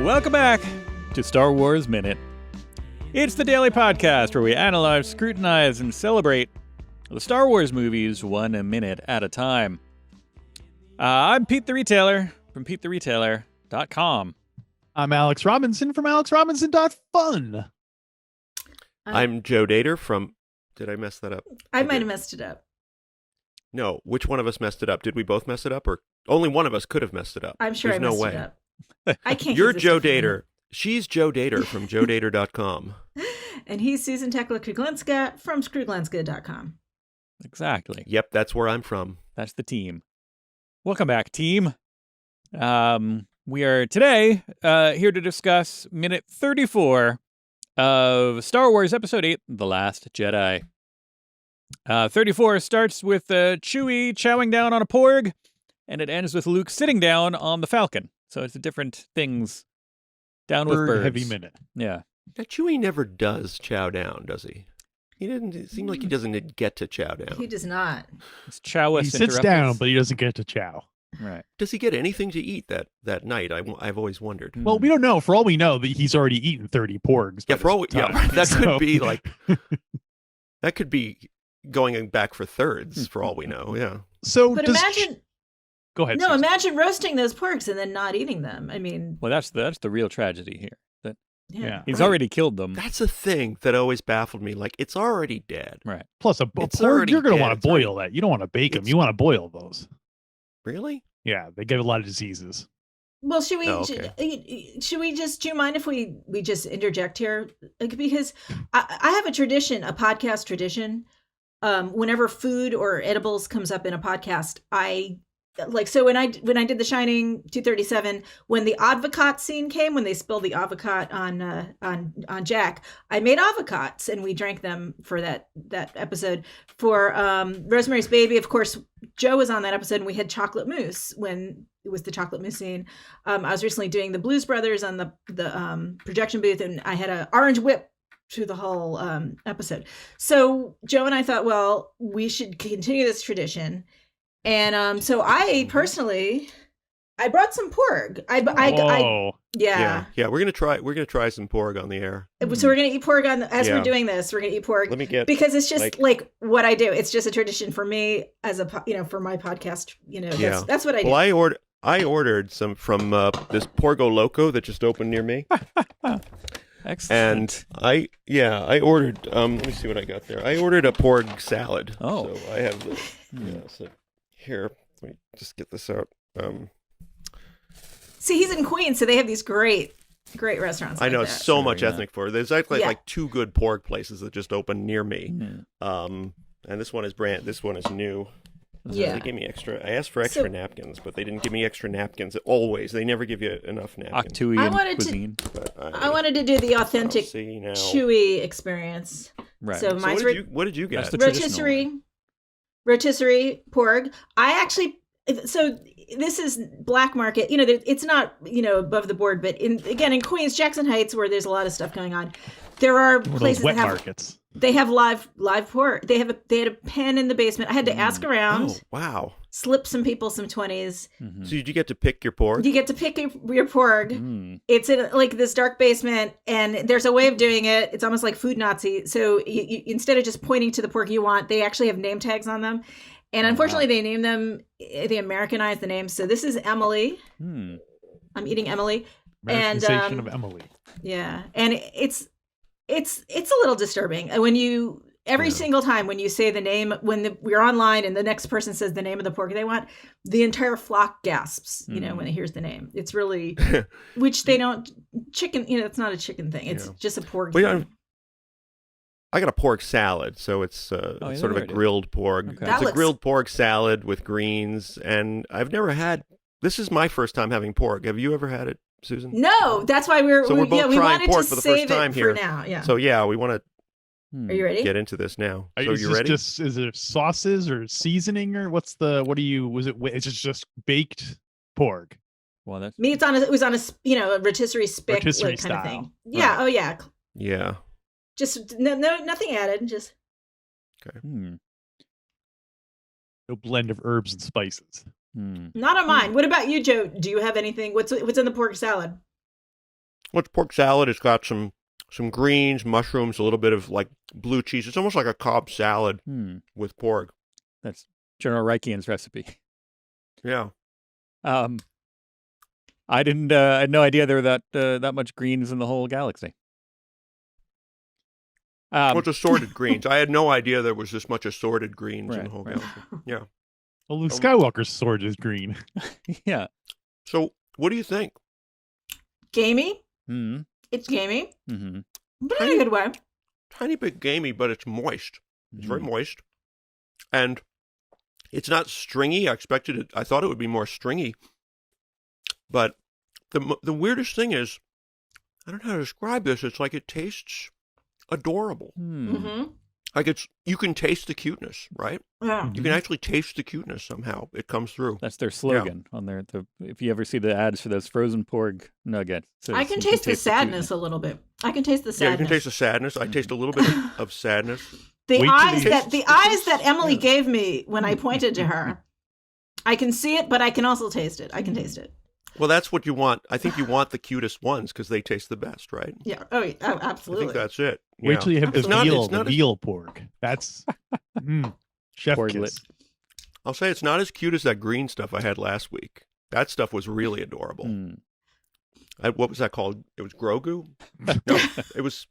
Welcome back to Star Wars Minute. It's the daily podcast where we analyze, scrutinize, and celebrate the Star Wars movies 1 minute at a time. I'm Pete the Retailer from PeteTheRetailer.com. I'm Alex Robinson from AlexRobinson.fun. I'm Joe Dator from... Did I mess that up? I might have messed it up. No, which one of us messed it up? Did we both mess it up? Or only one of us could have messed it up? I'm sure There's I messed no way. it up. I can't. You're Joe Dator. She's Joe Dator from JoeDator.com. And he's Suzen Tekla Kruglnska from Kruglnska.com. Exactly. Yep, that's where I'm from. That's the team. Welcome back, team. We are today here to discuss minute 34 of Star Wars Episode 8, The Last Jedi. 34 starts with Chewie chowing down on a porg, and it ends with Luke sitting down on the Falcon. So it's different things down with birds. Heavy minute. Yeah. Now, Chewie never does chow down, does he? He didn't. It seems like he doesn't get to chow down. He does not. It's chowus He sits down, but he doesn't get to chow. Right. Does he get anything to eat that night? I've always wondered. Well, we don't know. For all we know, that he's already eaten 30 porgs. Yeah, by for all this yeah, time, that so- could be like that could be going back for thirds for all we know. Yeah. So But does imagine. Go ahead. No, Susan. imagine roasting those porgs and then not eating them. I mean, Well, that's the real tragedy here. That Yeah. he's Right. already killed them. That's a thing that always baffled me. Like, it's already dead. Right. Plus, a It's porg, already you're going to dead. want It's to boil that. You don't want to bake them. It's- You want to boil those. Really? Yeah, they give a lot of diseases. well, should we? Oh, okay. Should we just? Do you mind if we just interject here? Like, because I have a tradition, a podcast tradition. Whenever food or edibles comes up in a podcast, I like. So when I did The Shining 237, when the advocat scene came, when they spilled the avocat on Jack, I made avocates and we drank them for that episode. For Rosemary's Baby, of course, Joe was on that episode, and we had chocolate mousse when it was the chocolate mousse scene. I was recently doing the Blues Brothers on the projection booth, and I had an orange whip through the whole episode. So Joe and I thought, well, we should continue this tradition. And so I personally, I brought some porg. Whoa. Yeah. We're gonna try some porg on the air. So we're gonna eat porg as Yeah. we're doing this. We're gonna eat porg Let me get because it's just like what I do. It's just a tradition for me as a for my podcast. Yeah. That's what I do. Well, I ordered some from this Porgo Loco that just opened near me, Excellent. and I ordered. Let me see what I got there. I ordered a porg salad. Oh. So I have this. Yeah. So here, let me just get this out. See, he's in Queens, so they have these great restaurants. I know like it's that. so much yeah. ethnic food. There's actually Yeah. like 2 good pork places that just opened near me. Mm. And this one is This one is new. Yeah. They gave me extra. I asked for extra napkins, but they didn't give me extra napkins. Always, they never give you enough napkins. Octuian I wanted to- cuisine. But I wanted to do the authentic I'll see now. Chewy experience. Right. So So mine's what did you get? That's the traditional rotisserie porg. I actually, so this is black market. It's not above the board, but in Queens, Jackson Heights, where there's a lot of stuff going on, there are One of places those wet that have markets. they have live porg. They had a pen in the basement. I had to ask around, Oh wow! slip some people some 20s. Mhm. So did you get to pick your pork? You get to pick your porg. Mm. It's in like this dark basement, and there's a way of doing it. It's almost like food Nazi. So you instead of just pointing to the pork you want, they actually have name tags on them. And unfortunately, they name them, they Americanize the names. So this is Emily. Mm. I'm eating Emily. Americanization of Emily. Yeah. And it's a little disturbing. When you, every single time when you say the name, we're online and the next person says the name of the pork they want, the entire flock gasps, when it hears the name. It's really, which they don't, chicken, it's not a chicken thing. It's just a pork thing. I got a pork salad, so it's sort of a grilled pork. Okay. It's a grilled pork salad with greens, and I've never had. This is my first time having pork. Have you ever had it, Susan? No, that's why we're both we trying wanted pork to for the save first time it here. for now. Yeah. So yeah, we want Hmm. Are you ready? to get into this now. So Is you this ready? is there sauces or seasoning or what do you, it's just baked porg? Well, that's I mean, it was on a rotisserie spick, Rotisserie like, kind of style. thing. Yeah. Right. Oh yeah. Yeah. Just nothing added. Just hmm. No blend of herbs and spices. Hmm. not on mine. What about you, Joe? Do you have anything? What's in the pork salad? What's pork salad? It's got some greens, mushrooms, a little bit of like blue cheese. It's almost like a Cobb salad with pork. That's General Reichian's recipe. Yeah. I didn't. I had no idea there were that much greens in the whole galaxy. Well, it's assorted greens. I had no idea there was this much assorted greens in the whole right. galaxy. Yeah. Well, Luke Skywalker's sword is green. Yeah. So, what do you think? Gamey. Mm-hmm. It's gamey, Mm-hmm. but in a good way. Tiny bit gamey, but it's moist. It's very moist. And it's not stringy. I thought it would be more stringy. But the weirdest thing is, I don't know how to describe this. It's like it tastes adorable. Mm-hmm. Like you can taste the cuteness, right? Yeah. You can actually taste the cuteness somehow. It comes through. That's their slogan on there. If you ever see the ads for those frozen porg nuggets, I can taste the sadness a little bit. I can taste the sadness. Yeah, you can taste the sadness. I taste a little bit of sadness. The eyes that Emily gave me when I pointed to her. I can see it, but I can also taste it. I can taste it. Well, that's what you want. I think you want the cutest ones because they taste the best, right? Yeah. Oh, absolutely. I think that's it. Wait till you have the not veal pork. That's chef Porglet. kiss. I'll say it's not as cute as that green stuff I had last week. That stuff was really adorable. What was that called? It was Grogu? No, it was.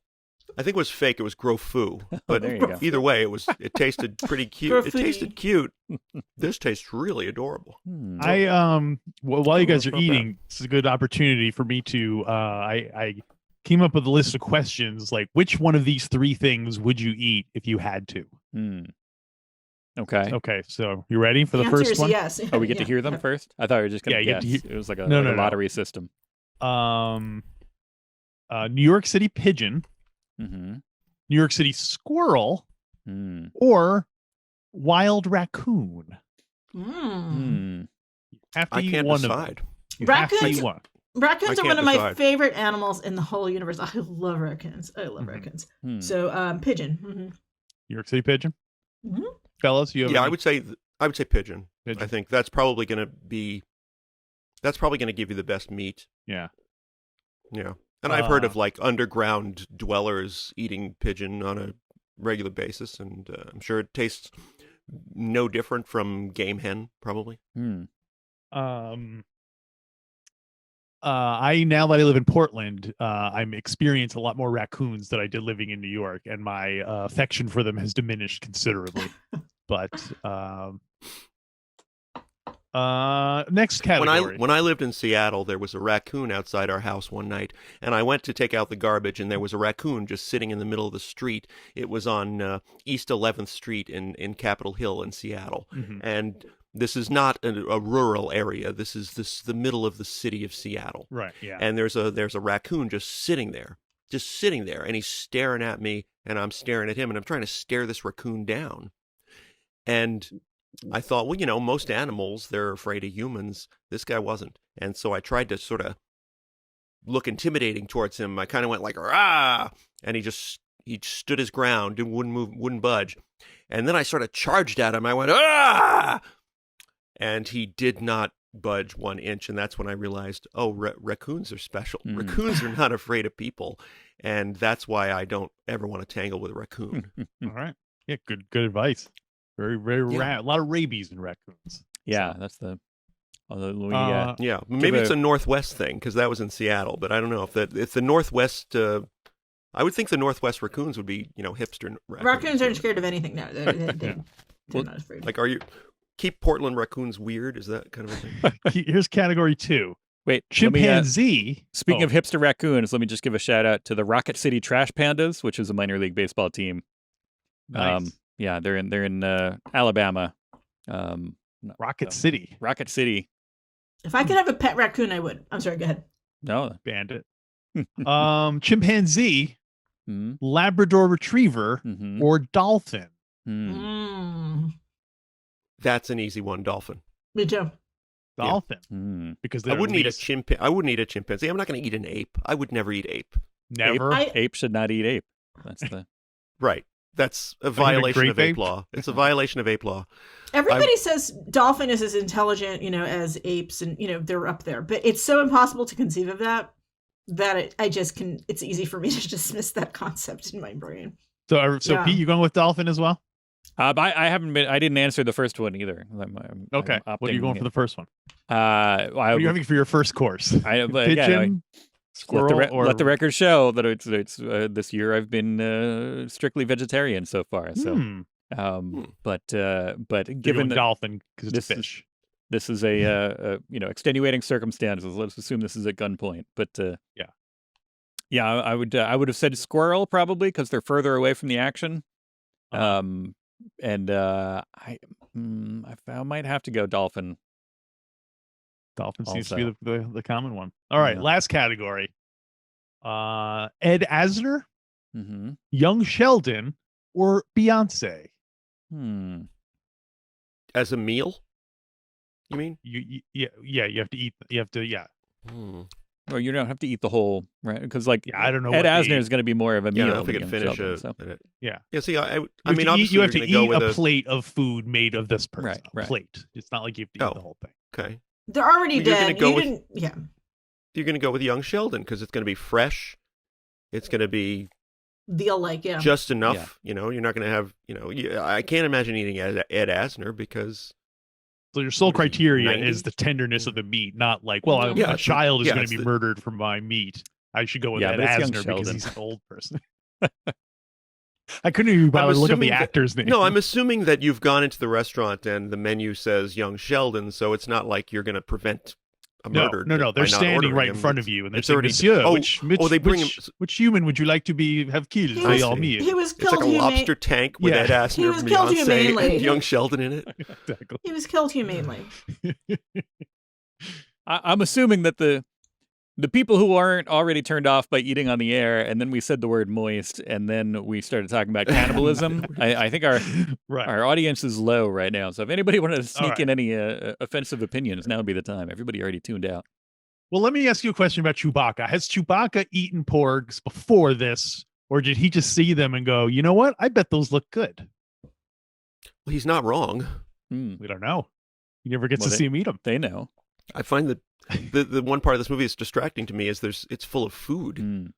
I think it was fake. It was Grofu. But there you go. either way, it tasted pretty cute. Grofu. It tasted cute. This tastes really adorable. While you guys are Not bad. eating, this is a good opportunity for me to I came up with a list of questions like which one of these three things would you eat if you had to? Okay. Okay, so you ready for the answer first is one? yes. Oh, we get to hear them first? I thought we were just going to Yeah, you guess. get to It was like a No, lottery system. New York City pigeon, Mm-hmm. New York City squirrel, or wild raccoon. Have to I eat can't one decide. of them. You have to Raccoons- eat one. Raccoons I are one can't of my decide. favorite animals in the whole universe. I love raccoons. I love raccoons. So, pigeon. New York City pigeon. Mhm. Fellas, you have Yeah, any? I would say pigeon. Pigeon. I think that's probably going to give you the best meat. Yeah. Yeah. And I've heard of like underground dwellers eating pigeon on a regular basis, and I'm sure it tastes no different from game hen, probably. I now that I live in Portland, I'm experiencing a lot more raccoons than I did living in New York, and my affection for them has diminished considerably. But next category. When I lived in Seattle, there was a raccoon outside our house one night, and I went to take out the garbage, and there was a raccoon just sitting in the middle of the street. It was on East 11th Street in Capitol Hill in Seattle, and this is not a rural area. This is the middle of the city of Seattle. Right. Yeah. And there's a raccoon just sitting there, and he's staring at me, and I'm staring at him, and I'm trying to stare this raccoon down. And I thought, well, most animals, they're afraid of humans. This guy wasn't. And so I tried to sort of look intimidating towards him. I kind of went like, "Rah!" And he stood his ground, wouldn't move, wouldn't budge. And then I sort of charged at him. I went, "Ah!" And he did not budge 1 inch. And that's when I realized, oh, raccoons are special. Raccoons are not afraid of people. And that's why I don't ever want to tangle with a raccoon. All right. Yeah. Good advice. Very, very a lot of rabies in raccoons. Yeah, So. that's the. Yeah, maybe it's a Northwest thing because that was in Seattle, but I don't know if the Northwest. I would think the Northwest raccoons would be, hipster raccoons. Raccoons aren't scared of anything. No, they're not afraid. Like, keep Portland raccoons weird? Is that kind of a thing? Here's category 2. Wait, Chimpanzee. Speaking of hipster raccoons, let me just give a shout out to the Rocket City Trash Pandas, which is a minor league baseball team. Nice. Yeah, they're in Alabama. Rocket City. Rocket City. If I could have a pet raccoon, I would. I'm sorry. Go ahead. No. Bandit. Chimpanzee, Labrador Retriever, or dolphin. That's an easy one. Dolphin. Me too. Dolphin. Because I wouldn't eat a chimpanzee. I'm not going to eat an ape. I would never eat ape. Never. Ape should not eat ape. That's the right. That's a violation of ape law. It's a violation of ape law. Everybody says dolphin is as intelligent, as apes, and they're up there. But it's so impossible to conceive of that. I just can. It's easy for me to dismiss that concept in my brain. So Yeah. Pete, you going with dolphin as well? I haven't been. I didn't answer the first one either. Okay. I'm What are you going for the first one? What What are you having for your first course? But Pigeon, squirrel, let the record show that it's this year I've been strictly vegetarian so far. So, but given that dolphin because it's a fish. This is a extenuating circumstances. Let's assume this is at gunpoint. But yeah, I would have said squirrel probably because they're further away from the action. And I might have to go dolphin. Dolphin seems to Also. be the common one. All right, last category. Ed Asner, Young Sheldon, or Beyonce? As a meal, you mean? You have to eat. You have to. Well, you don't have to eat the whole, right? Because I don't know. Ed Asner is going to be more of a meal. Yeah, if we could finish Sheldon, it. Yeah. Yeah. See, I mean, you obviously, have to you're eat gonna go a with plate of food made of this person. Right. A plate. It's not like you have to eat the whole thing. Okay. They're already But you're dead. gonna go You with- didn't. Yeah. You're going to go with Young Sheldon because it's going to be fresh. It's going to be Veal-like, yeah. just enough. You know, you're not going to have. I can't imagine eating Ed Asner because. So your sole What is he, criteria 90? is the tenderness of the meat, not like, well, a child is going to be murdered for my meat. I should go with Ed but it's Young Asner because Sheldon. he's an old person. I couldn't even bother to look up the actor's name. No, I'm assuming that you've gone into the restaurant and the menu says Young Sheldon, so it's not like you're going to prevent a murder. No. They're standing right in front of you, and they're saying, "Monsieur, which human would you like to have killed by all meal?" He was It's killed like a lobster tank with Ed Asner, He was killed Beyonce, humanely. and Young Sheldon in it. Exactly. He was killed humanely. I'm assuming that the people who aren't already turned off by eating on the air, and then we said the word moist, and then we started talking about cannibalism. I think our audience is low right now. So if anybody wanted to sneak in any offensive opinions, now would be the time. Everybody already tuned out. Well, let me ask you a question about Chewbacca. Has Chewbacca eaten porgs before this, or did he just see them and go, you know what? I bet those look good. Well, he's not wrong. We don't know. He never gets to see him eat them. They know. I find that the one part of this movie that's distracting to me is it's full of food.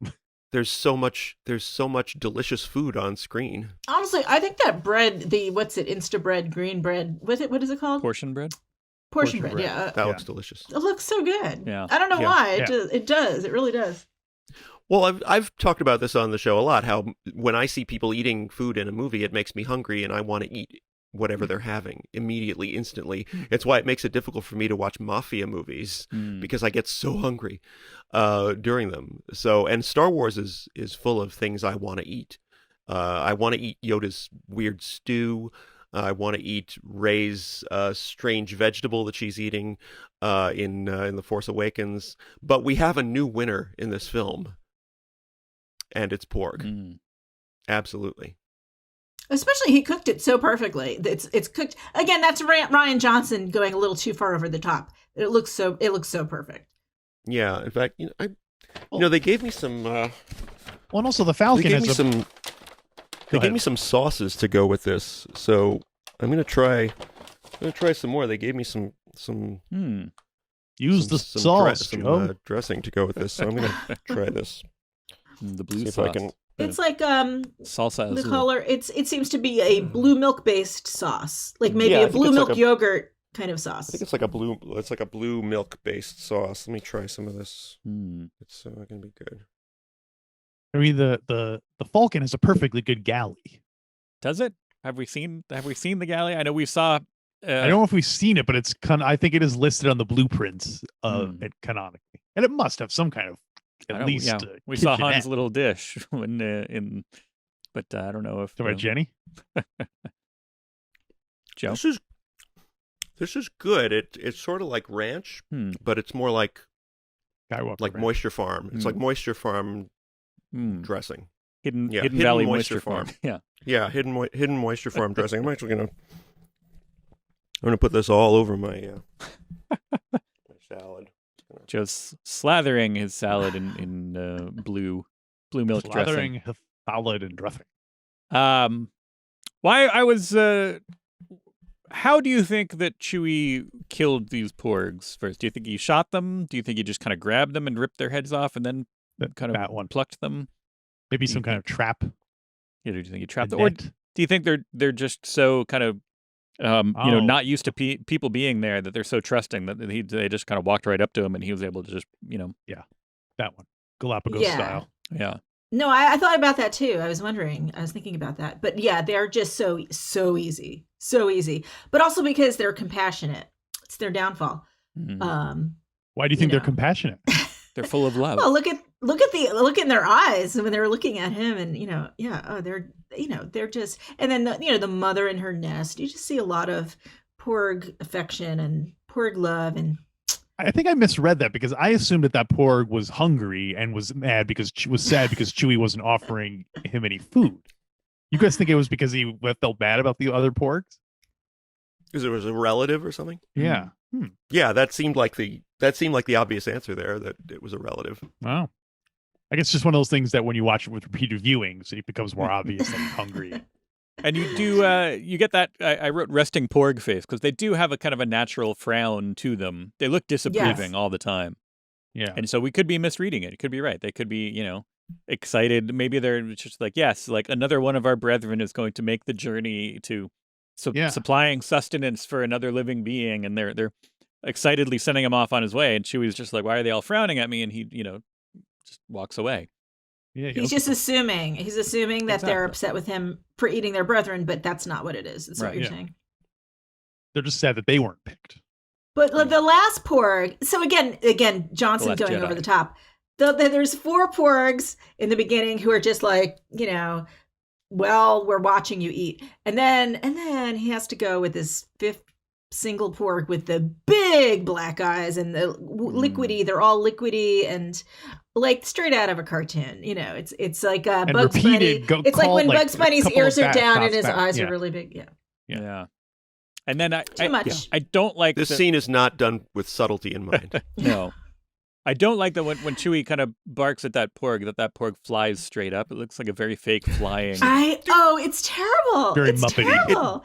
There's so much delicious food on screen. Honestly, I think that bread, Insta bread, green bread, what is it called? Portion bread? Portion bread, yeah. That looks delicious. It looks so good. Yeah. I don't know why. It does. It really does. Well, I've talked about this on the show a lot, how when I see people eating food in a movie, it makes me hungry and I want to eat whatever they're having immediately, instantly. It's why it makes it difficult for me to watch mafia movies because I get so hungry during them. So, and Star Wars is full of things I want to eat. I want to eat Yoda's weird stew. I want to eat Rey's strange vegetable that she's eating in The Force Awakens. But we have a new winner in this film, and it's porg. Absolutely. Especially he cooked it so perfectly. It's cooked again. That's Ryan Johnson going a little too far over the top. It looks so perfect. Yeah. In fact, they gave me some. Well, and also the Falcon They gave me some sauces to go with this, so I'm gonna try some more. They gave me some Use the sauce, Joe. dressing to go with this, so I'm gonna try this. The blue See sauce. if I can. It's like salsa. The color. It seems to be a blue milk based sauce, like maybe a blue milk yogurt kind of sauce. I think it's like a blue milk based sauce. Let me try some of this. It's gonna be good. I mean, the Falcon is a perfectly good galley. Does it? Have we seen the galley? I know we saw. I don't know if we've seen it, but it's I think it is listed on the blueprints it canonically, and it must have some kind of we saw Han's little dish when but I don't know if Jenny. Joe, this is good. It's sort of like ranch, but it's more like Moisture Farm. It's like Moisture Farm dressing. Hidden Valley Moisture Farm. Yeah, hidden Moisture Farm dressing. I'm actually gonna put this all over my my salad. Joe's slathering his salad in blue milk dressing. Slathering his salad in dressing. Why I was. How do you think that Chewie killed these porgs first? Do you think he shot them? Do you think he just kind of grabbed them and ripped their heads off and then kind that of one. plucked them? Maybe Do you some kind of trap. Yeah, do you think he trapped a them? Or net. do you think they're just so kind of not used to people being there that they're so trusting that they just kind of walked right up to him and he was able to just That one. Galapagos Yeah. style. yeah. No, I thought about that too. I was thinking about that. But yeah, they're just so easy. So easy. But also because they're compassionate. It's their downfall. Mhm. Why do you think they're compassionate? They're full of love. Well, look in their eyes when they were looking at him, and they're just, and then the mother in her nest. You just see a lot of porg affection and porg love, and I think I misread that because I assumed that porg was hungry and was sad because Chewie wasn't offering him any food. You guys think it was because he felt bad about the other porgs? Because it was a relative or something? Yeah. Yeah, that seemed like the obvious answer there, that it was a relative. Wow. I guess it's just one of those things that when you watch it with repeated viewings, it becomes more obvious that he's hungry. And you do you get that I wrote resting porg face because they do have a kind of a natural frown to them. They look disapproving all the time. Yeah. And so we could be misreading it. It could be right. They could be, excited. Maybe they're just like, yes, like another one of our brethren is going to make the journey to supplying sustenance for another living being, and they're excitedly sending him off on his way. And Chewie's just like, why are they all frowning at me? And he, just walks away. Yeah, he's just assuming. He's assuming that they're Exactly. upset with him for eating their brethren, but that's not what it is. That's what Right. you're saying. They're just sad that they weren't picked. But the last porg. So again, Johnson Last going Jedi. over the top. There's 4 porgs in the beginning who are just like, well, we're watching you eat, and then he has to go with this 5th single porg with the big black eyes and the liquidy. They're all liquidy and like straight out of a cartoon. It's like Bugs Bunny. It's like when Bugs Bunny's ears are down and his eyes are really big. Yeah. And then Too much. I don't like This scene is not done with subtlety in mind. No. I don't like that when Chewie kind of barks at that porg flies straight up. It looks like a very fake flying. It's terrible. Very it's Muppety. terrible.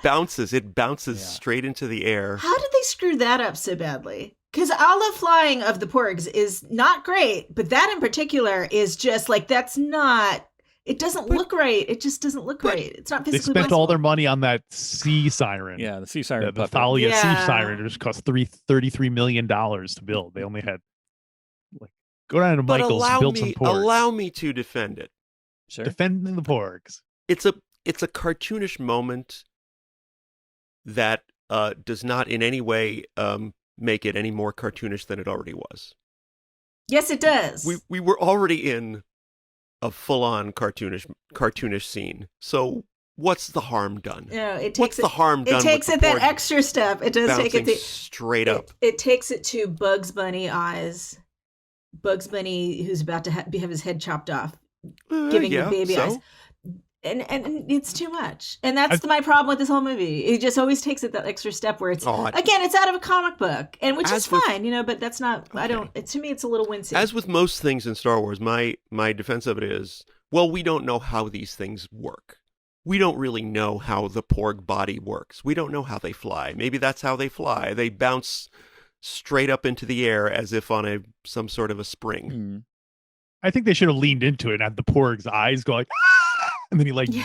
It bounces straight into the air. How did they screw that up so badly? Because all the flying of the porgs is not great, but that in particular is just like, that's not, it doesn't look right. It just doesn't look right. It's not They physically spent all possible. their money on that sea siren. Yeah, the sea siren. The puppet. Thalia Yeah. sea siren. It just cost $33 million to build. They only had go down to But Michael's and build some porgs. allow me to defend it. Sure. Defending the porgs. It's a cartoonish moment that does not in any way make it any more cartoonish than it already was. Yes, it does. We were already in a full-on cartoonish scene. So what's the harm done? What's the harm done? It takes with it the that porg extra step. It does take it bouncing straight up. It takes it to Bugs Bunny eyes. Bugs Bunny, who's about to have his head chopped off, giving you baby eyes. And it's too much. And that's my problem with this whole movie. It just always takes it that extra step where it's, again, it's out of a comic book, and which is fine, but that's not, to me, it's a little wincy. As with most things in Star Wars, my defense of it is, well, we don't know how these things work. We don't really know how the porg body works. We don't know how they fly. Maybe that's how they fly. They bounce straight up into the air as if on some sort of a spring. I think they should have leaned into it and had the porg's eyes going, and then he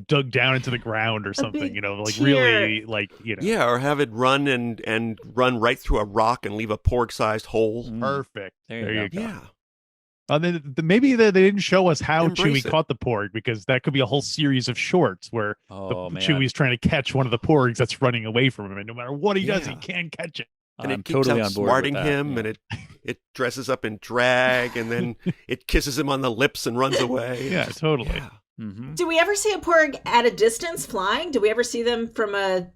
dug down into the ground or something, really Yeah, or have it run and run right through a rock and leave a porg-sized hole. Perfect. There you go. Yeah. Maybe they didn't show us how Embrace Chewie it. caught the porg, because that could be a whole series of shorts where Chewie's trying to catch one of the porgs that's running away from him, and no matter what he does, he can't catch it. And I'm it keeps totally on board outsmarting with that. him, and it dresses up in drag, and then it kisses him on the lips and runs away. Yeah, totally. Yeah. Mm-hmm. Do we ever see a porg at a distance flying? Do we ever see them from a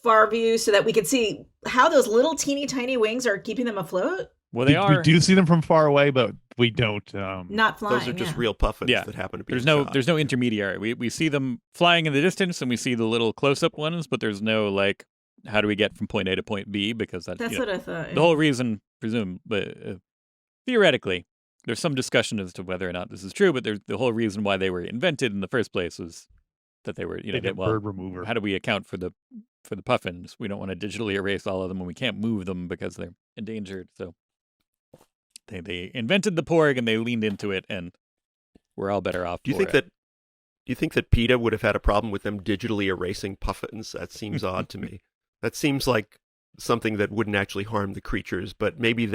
far view so that we could see how those little teeny tiny wings are keeping them afloat? Well, they are. We do see them from far away, but we don't. Not flying. Those are just real puffins that happen to be. There's no intermediary. We see them flying in the distance, and we see the little close up ones, but there's no like, how do we get from point A to point B? Because that's what I thought. The whole reason, theoretically, there's some discussion as to whether or not this is true, but there's the whole reason why they were invented in the first place was that they were, bird remover. How do we account for the puffins? We don't want to digitally erase all of them, and we can't move them because they're endangered. So They invented the porg and they leaned into it, and we're all better off. Do you think that PETA would have had a problem with them digitally erasing puffins? That seems odd to me. That seems like something that wouldn't actually harm the creatures, but maybe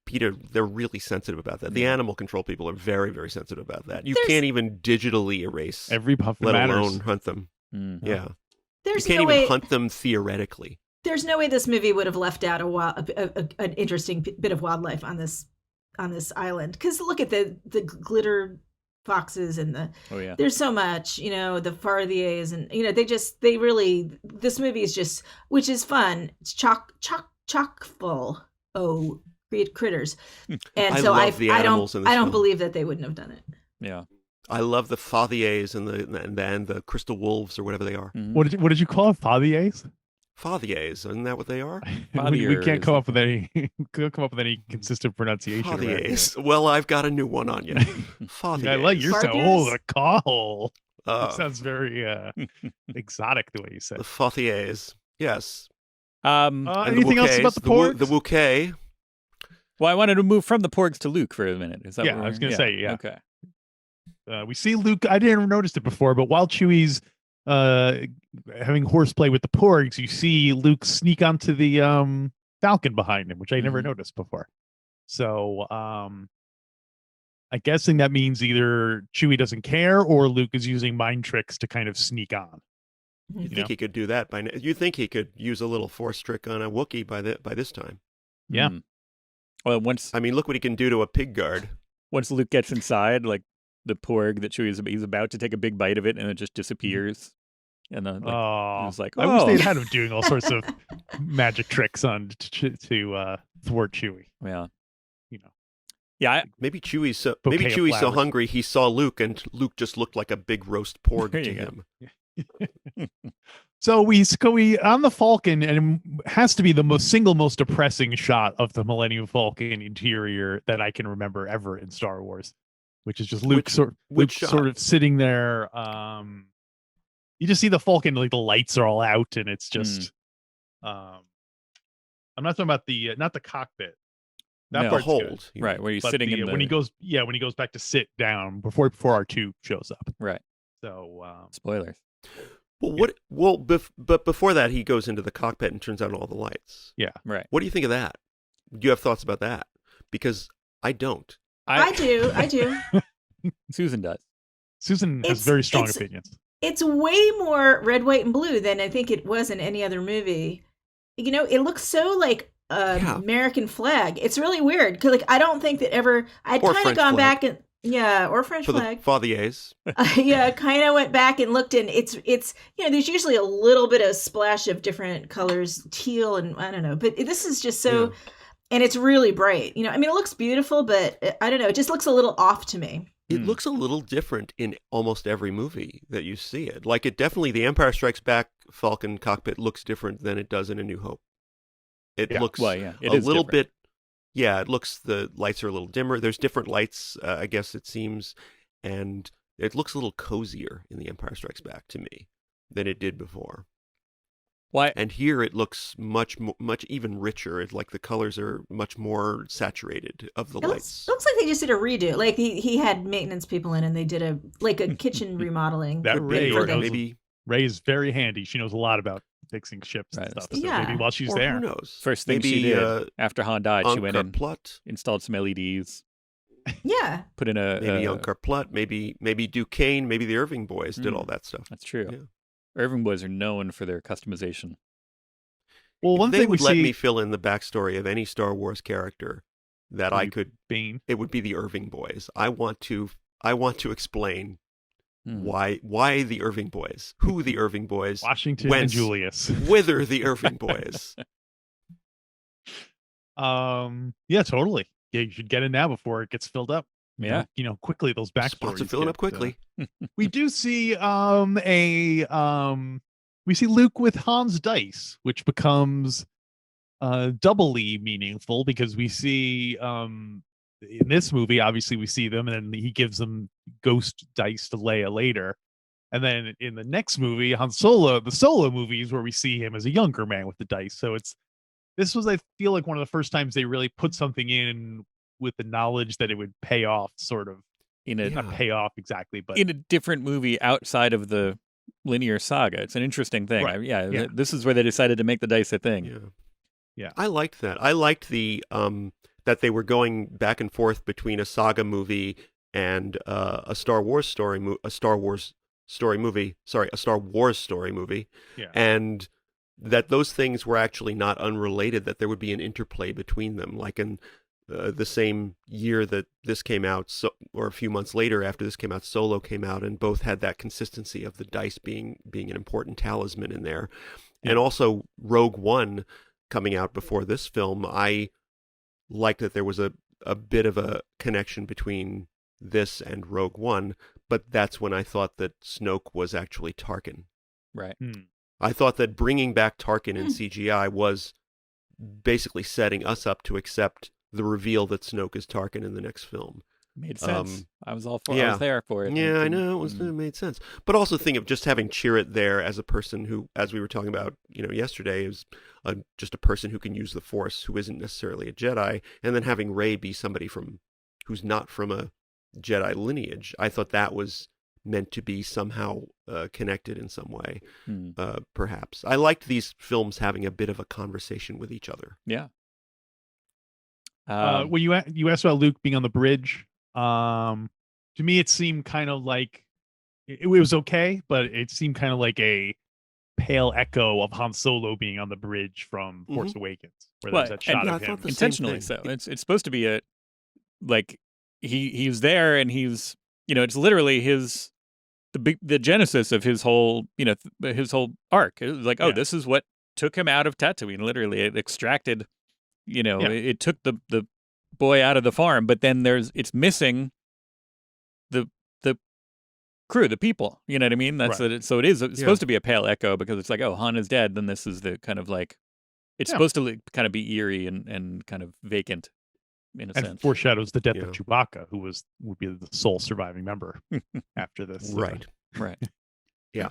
PETA, they're really sensitive about that. The animal control people are very, very sensitive about that. You can't even digitally erase every puffin, let matters. alone hunt them. Mm-hmm. Yeah, There's you can't no even way, hunt them theoretically. There's no way this movie would have left out an interesting bit of wildlife on this island. Because look at the glitter foxes and there's so much, the Farthiers, and this movie is just, which is fun. It's chock full critters, and so I don't believe that they wouldn't have done it. Yeah, I love the Fathiers and the crystal wolves or whatever they are. Mm-hmm. What did you call it? Fathiers? Fathiers, isn't that what they are? we can't come up with any consistent pronunciation. Fathiers. Well, I've got a new one on you. Fathiers. I like your sound. The call. It sounds very exotic the way you said. The Fathiers. Yes. Anything else about the porgs? The Wookiee. Well, I wanted to move from the porgs to Luke for a minute. Is that? Yeah, I was going to say. Yeah. Okay. We see Luke. I didn't notice it before, but while Chewie's having horseplay with the porgs, you see Luke sneak onto the Falcon behind him, which I never noticed before. So I'm guessing that means either Chewie doesn't care or Luke is using mind tricks to kind of sneak on. You think he could do that by now? You think he could use a little force trick on a Wookiee by this time? Yeah. Well, look what he can do to a pig guard. Once Luke gets inside, like the porg that he's about to take a big bite of it, and it just disappears. And then it's like, I wish they'd had him doing all sorts of magic tricks on to thwart Chewie. Yeah, yeah. Maybe Chewie's so hungry he saw Luke, and Luke just looked like a big roast porg to him. So we on the Falcon, and it has to be the single most depressing shot of the Millennium Falcon interior that I can remember ever in Star Wars, which is just Luke sort of sitting there. You just see the Falcon, like the lights are all out, and it's just. I'm not talking about not the cockpit. That part's hold, good. Right, where he's sitting in when he goes back to sit down before R2 shows up. Right. So spoilers. But before that, he goes into the cockpit and turns on all the lights. Yeah. Right. What do you think of that? Do you have thoughts about that? Because I don't. I do. Susan does. Susan has very strong opinions. It's way more red, white, and blue than I think it was in any other movie. It looks so like American flag. It's really weird because I don't think that ever I'd kind of gone back and or French flag. For the Fathiers. Kind of went back and looked, and it's there's usually a little bit of splash of different colors, teal and I don't know, but this is just so, and it's really bright. It looks beautiful, but I don't know, it just looks a little off to me. It looks a little different in almost every movie that you see it. Like it definitely, the Empire Strikes Back Falcon cockpit looks different than it does in A New Hope. It looks a little bit. Yeah, it looks, the lights are a little dimmer. There's different lights, I guess it seems, and it looks a little cozier in The Empire Strikes Back to me than it did before. Why? And here it looks much even richer. It's like the colors are much more saturated of the lights. Looks like they just did a redo. Like he had maintenance people in, and they did a kitchen remodeling. That maybe Ray is very handy. She knows a lot about fixing ships and stuff. So maybe while she's there, who knows? First thing she did after Han died, she went in, installed some LEDs. Yeah. Put in maybe Unkar Plutt, maybe Duquesne, maybe the Irving boys did all that stuff. That's true. Yeah. Irving boys are known for their customization. Well, one thing would let me fill in the backstory of any Star Wars character that I could. It would be the Irving boys. I want to explain why the Irving boys, who the Irving boys, Washington and Julius, whither the Irving boys. Yeah, totally. Yeah, you should get in now before it gets filled up. Yeah, quickly those backstories. Spots are filling up quickly. We do see we see Luke with Han's dice, which becomes doubly meaningful because we see in this movie, obviously we see them, and then he gives them ghost dice to Leia later. And then in the next movie, Han Solo, the Solo movies, where we see him as a younger man with the dice. So this was, I feel like, one of the first times they really put something in with the knowledge that it would pay off, sort of. in a Not pay off exactly, but in a different movie outside of the linear saga. It's an interesting thing. Right. Yeah. This is where they decided to make the dice a thing. Yeah. Yeah. I liked that. I liked the that they were going back and forth between a saga movie and a Star Wars story movie. A Star Wars story movie. Yeah. And that those things were actually not unrelated. That there would be an interplay between them, like in the same year that this came out, or a few months later after this came out, Solo came out, and both had that consistency of the dice being an important talisman in there. Yeah. And also Rogue One coming out before this film, I liked that there was a bit of a connection between this and Rogue One, but that's when I thought that Snoke was actually Tarkin. Right. I thought that bringing back Tarkin in CGI was basically setting us up to accept the reveal that Snoke is Tarkin in the next film. Made sense. I was all for. yeah. I was there for it. Yeah, I know it made sense. But also think of just having Chirrut there as a person who, as we were talking about, yesterday, is just a person who can use the Force, who isn't necessarily a Jedi, and then having Rey be somebody who's not from a Jedi lineage. I thought that was meant to be somehow connected in some way, perhaps. I liked these films having a bit of a conversation with each other. Yeah. Well, you asked about Luke being on the bridge. To me, it seemed kind of like it was okay, but it seemed kind of like a pale echo of Han Solo being on the bridge from Force Awakens, where there's that shot of him. Intentionally so. It's supposed to be he's there, and he's it's literally the genesis of his whole his whole arc. It was like, this is what took him out of Tatooine. Literally, it extracted. It took the boy out of the farm, but then it's missing the crew, the people. You know what I mean? That's right. So it is. It's supposed to be a pale echo, because it's like, Han is dead. Then this is the kind of like it's supposed to kind of be eerie and kind of vacant in a sense. Foreshadows the death of Chewbacca, who would be the sole surviving member after this. Right. Yeah.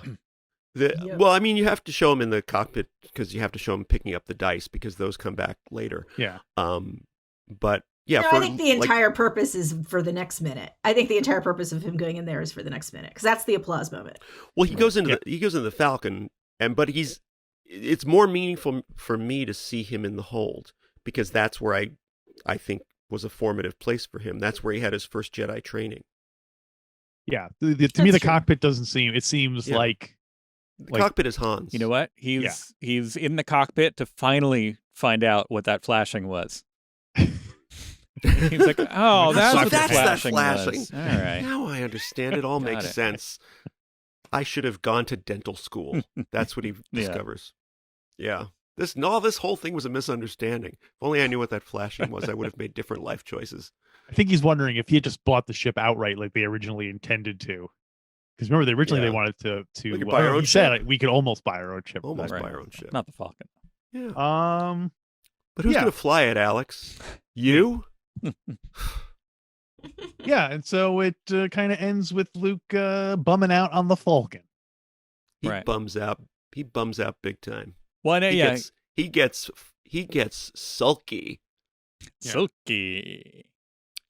Well, I mean, you have to show him in the cockpit because you have to show him picking up the dice, because those come back later. Yeah. But yeah, I think the entire purpose is for the next minute. I think the entire purpose of him going in there is for the next minute, because that's the applause moment. Well, he goes into the Falcon, but it's more meaningful for me to see him in the hold, because that's where I think was a formative place for him. That's where he had his first Jedi training. Yeah. To me, the cockpit doesn't seem. It seems like. The cockpit is Han's. You know what? He's in the cockpit to finally find out what that flashing was. He's like, oh, that's what the flashing was. All right. Now I understand. It all makes sense. I should have gone to dental school. That's what he discovers. Yeah. This whole thing was a misunderstanding. If only I knew what that flashing was, I would have made different life choices. I think he's wondering if he had just bought the ship outright like they originally intended to. Because remember, they wanted to we could buy our own he ship. said we could almost buy our own ship. Almost buy our own ship. Not the Falcon. Yeah. But who's going to fly it, Alex? You? Yeah, and so it kind of ends with Luke bumming out on the Falcon. He bums out. He bums out big time. Well, He gets sulky. Sulky.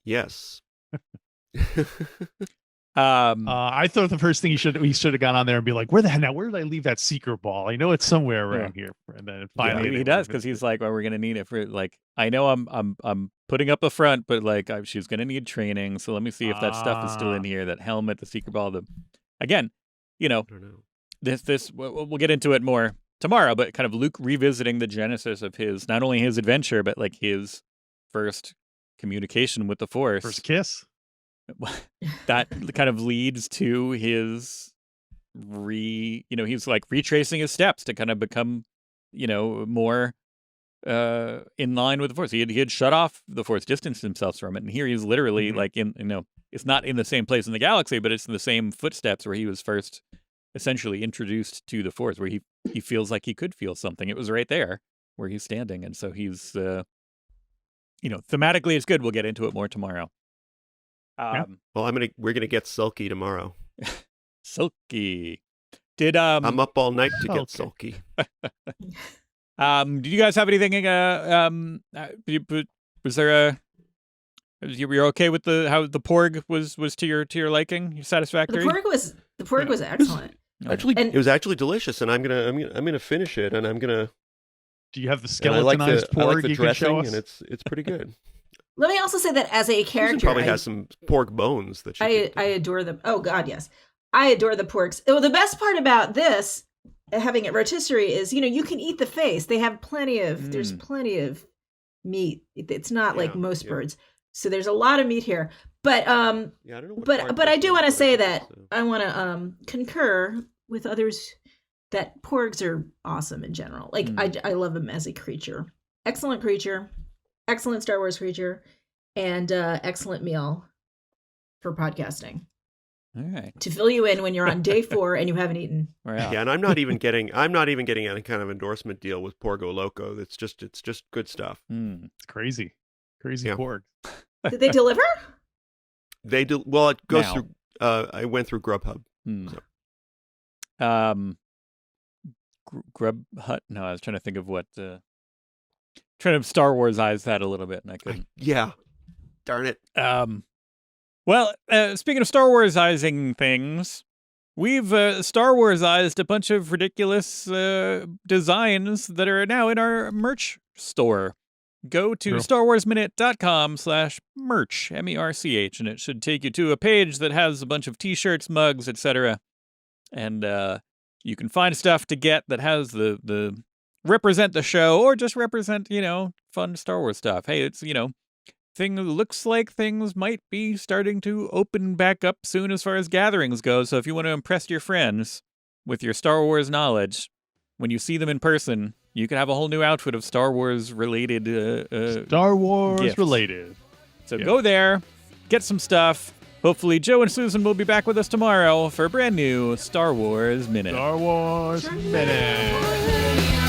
Yes. I thought the first thing he should have gone on there and be like, where did I leave that secret ball? I know it's somewhere around here. And then finally he does, because he's like, well, we're gonna need it for I know I'm putting up the front, but she's gonna need training, so let me see if that stuff is still in here. That helmet, the secret ball, again, I don't know. This we'll get into it more tomorrow, but kind of Luke revisiting the genesis of not only his adventure, but his first communication with the Force, first kiss. That kind of leads to his he's retracing his steps to kind of become more in line with the Force. He had shut off the Force, distanced himself from it, and here he's literally it's not in the same place in the galaxy, but it's in the same footsteps where he was first essentially introduced to the Force, where he feels like he could feel something. It was right there where he's standing, and so he's thematically it's good. We'll get into it more tomorrow. Well, we're gonna get sulky tomorrow. Sulky. Did I'm up all night to get sulky. Did you guys have anything? Was there You're okay with how the porg was to your liking? Satisfactory? The porg was excellent. Actually, And- it was actually delicious, and I'm gonna finish it, and I'm gonna. Do you have the And I like skeletonized the, I like porg the you can dressing, show us? and it's pretty good. Let me also say that as a Susan character, probably has some pork bones that she. I adore them. Oh God, yes, I adore the porgs. Well, the best part about this, having it rotisserie, is you can eat the face. They have plenty of. There's plenty of meat. It's not like most birds, so there's a lot of meat here. But Yeah, I don't know. but I do want to say that I want to concur with others that porgs are awesome in general. Like I love them as a creature. Excellent creature, excellent Star Wars creature, and excellent meal for podcasting. All right. To fill you in when you're on day 4 and you haven't eaten. Wow. Yeah, and I'm not even getting any kind of endorsement deal with Porgo Loco. It's just good stuff. It's crazy Yeah. porg. Did they deliver? They do well. It goes Now. through. I went through Grubhub. So. Grub Hut. No, I was trying to think of what. Trying to Star Wars eyes that a little bit, and I couldn't. Yeah, darn it. Well, speaking of Star Wars-izing things, we've Star Wars-ized a bunch of ridiculous designs that are now in our merch store. Go to StarWarsMinute.com/merch, MERCH, and it should take you to a page that has a bunch of t-shirts, mugs, etc. And you can find stuff to get that has the represent the show or just represent, fun Star Wars stuff. Hey, it's, looks like things might be starting to open back up soon as far as gatherings go. So if you want to impress your friends with your Star Wars knowledge, when you see them in person, you can have a whole new outfit of Star Wars related Star Wars gifts. related. So go there, get some stuff. Hopefully Joe and Susan will be back with us tomorrow for a brand new Star Wars Minute. Star Wars Minute.